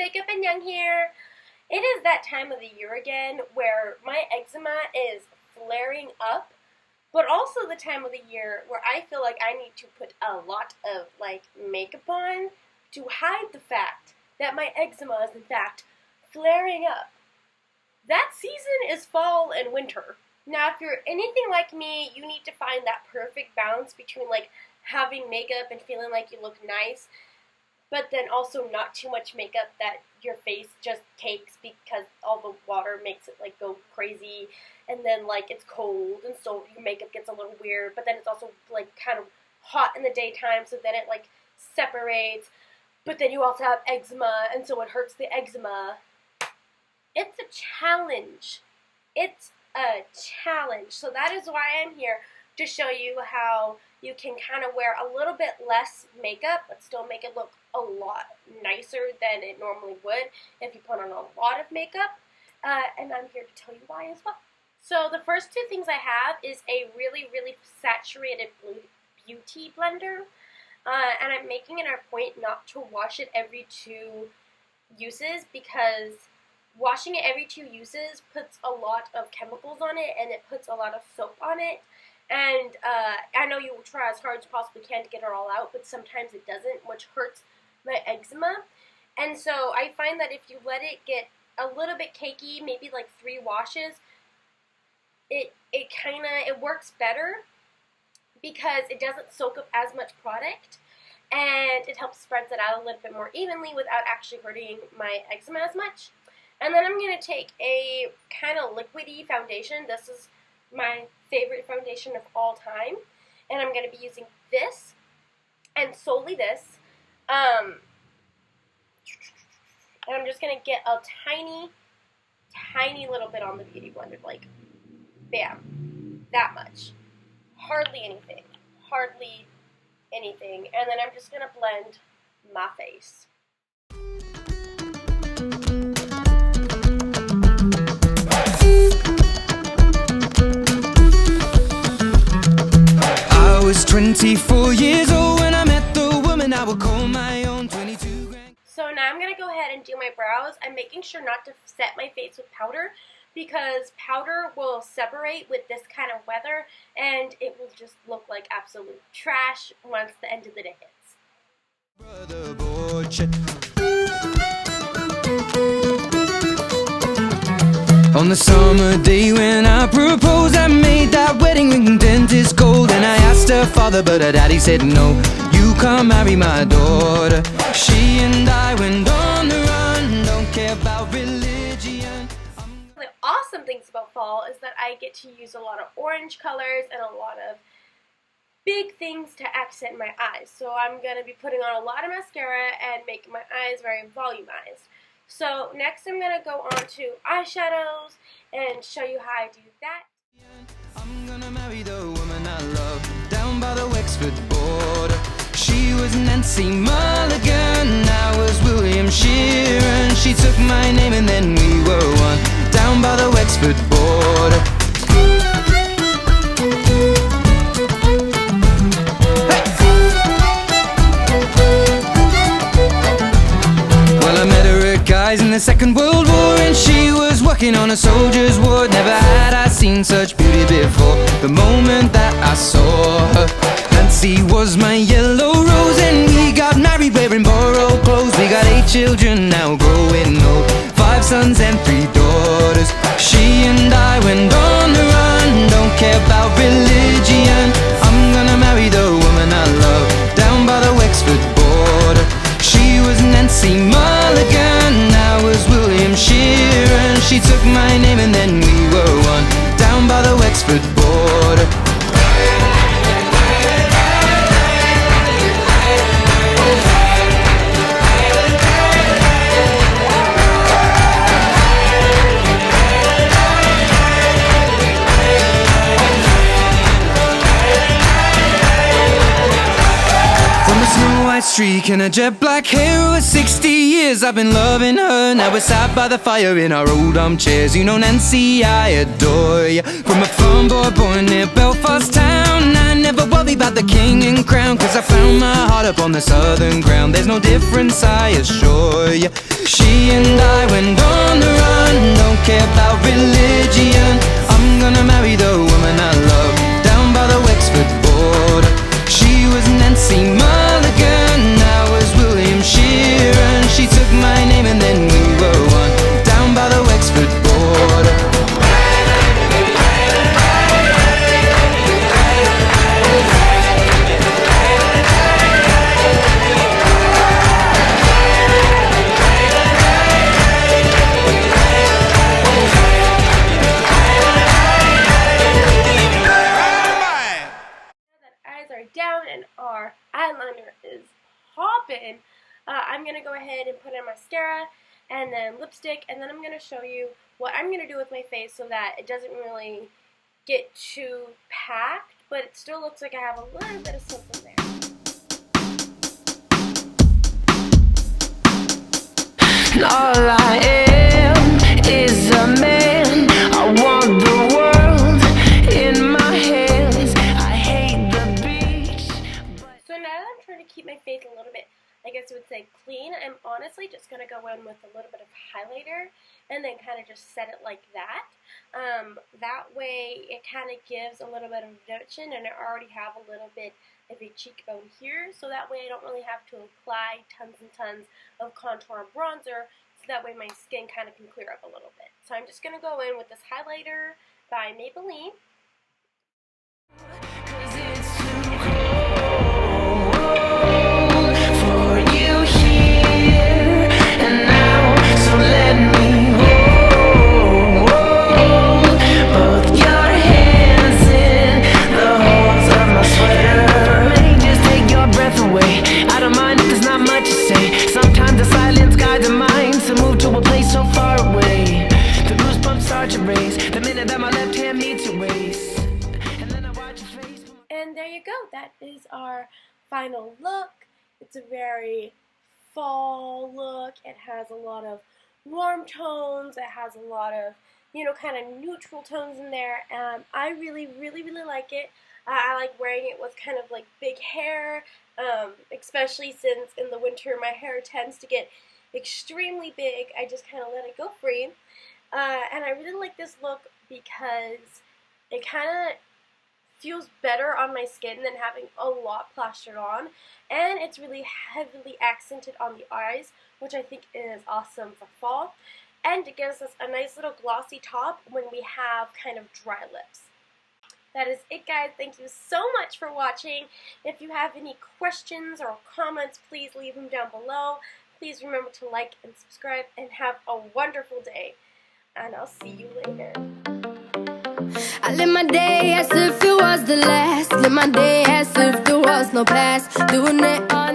Makeup and Young here. It is that time of the year again where my eczema is flaring up, but also the time of the year where I feel like I need to put a lot of makeup on to hide the fact that my eczema is in fact flaring up. That season is fall and winter. Now, if you're anything like me, you need to find that perfect balance between having makeup and feeling like you look nice, but then also not too much makeup that your face just cakes because all the water makes it go crazy, and then it's cold and so your makeup gets a little weird, but then it's also kind of hot in the daytime, so then it separates, but then you also have eczema and so it hurts the eczema. It's a challenge. It's a challenge. So that is why I'm here, to show you how you can kind of wear a little bit less makeup but still make it look a lot nicer than it normally would if you put on a lot of makeup, and I'm here to tell you why as well. So the first two things I have is a really saturated beauty blender, and I'm making it a point not to wash it every 2 uses, because washing it every 2 uses puts a lot of chemicals on it and it puts a lot of soap on it. And I know you will try as hard as you possibly can to get it all out, but sometimes it doesn't, which hurts my eczema. And so I find that if you let it get a little bit cakey, maybe 3 washes, it works better because it doesn't soak up as much product, and it helps spread it out a little bit more evenly without actually hurting my eczema as much. And then I'm going to take a kind of liquidy foundation. This is my favorite foundation of all time, and I'm going to be using this and solely this, and I'm just going to get a tiny little bit on the beauty blender, bam, that much, hardly anything, and then I'm just going to blend my face. I was 24 years old when I met the woman I would call my own. 22 grand. So now I'm going to go ahead and do my brows. I'm making sure not to set my face with powder, because powder will separate with this kind of weather and it will just look like absolute trash once the end of the day hits. On the summer day when I proposed, I made that wedding ring dentist gold, and I asked her father, but her daddy said no. You can't marry my daughter. She and I went on the run, don't care about religion. The awesome things about fall is that I get to use a lot of orange colors and a lot of big things to accent my eyes. So I'm going to be putting on a lot of mascara and making my eyes very volumized. So next I'm going to go on to eyeshadows and show you how I do that. I'm gonna marry the woman I love down by the Wexford border. She was Nancy Mulligan, I was William Sheeran. She took my name and then we were one down by the Wexford border. In the Second World War, and she was working on a soldier's ward. Never had I seen such beauty before. The moment that I saw her, Nancy was my yellow rose, and we got married wearing borrowed clothes. We got 8 children now growing old, 5 sons and 3 daughters. She and I went on the run, don't care about religion. I'm gonna marry the woman I love down by the Wexford border. She was Nancy Mulligan, I was William Sheeran. She took my name and then we were one down by the Wexford border. Streak and a jet black hair, over 60 years I've been loving her. Now we're sat by the fire in our old armchairs. You know Nancy, I adore you. From a farm boy born near Belfast town, I never never worry about the king and crown, cause I found my heart up on the southern ground. There's no difference, I assure ya. She and I went on the run, don't care about religion. I'm gonna marry the woman I love, down by the Wexford border. She was Nancy Mulligan, I was William Sheeran. She took my name and then we were one, down by the Wexford border. Down and our eyeliner is popping. I'm going to go ahead and put in mascara and then lipstick, and then I'm going to show you what I'm going to do with my face so that it doesn't really get too packed, but it still looks like I have a little bit of something there. And all I am is a man. I want the world in my hands. I hate the beach. So now that I'm trying to keep my face a little bit, I guess you would say clean, I'm honestly just going to go in with a little bit of highlighter and then kind of just set it like that. That way it kind of gives a little bit of definition, and I already have a little bit of a cheekbone here, so that way I don't really have to apply tons and tons of contour and bronzer, so that way my skin kind of can clear up a little bit. So I'm just going to go in with this highlighter by Maybelline. And there you go, that is our final look. It's a very fall look. It has a lot of warm tones. It has a lot of, you know, kind of neutral tones in there. I really, really, really like it. I like wearing it with kind of like big hair, especially since in the winter my hair tends to get extremely big. I just kind of let it go free. And I really like this look because it kind of feels better on my skin than having a lot plastered on, and it's really heavily accented on the eyes, which I think is awesome for fall, and it gives us a nice little glossy top when we have kind of dry lips. That is it, guys. Thank you so much for watching. If you have any questions or comments, please leave them down below. Please remember to like and subscribe, and have a wonderful day, and I'll see you later. I live my day as if it was the last. Live my day as if there was no past. Doing it all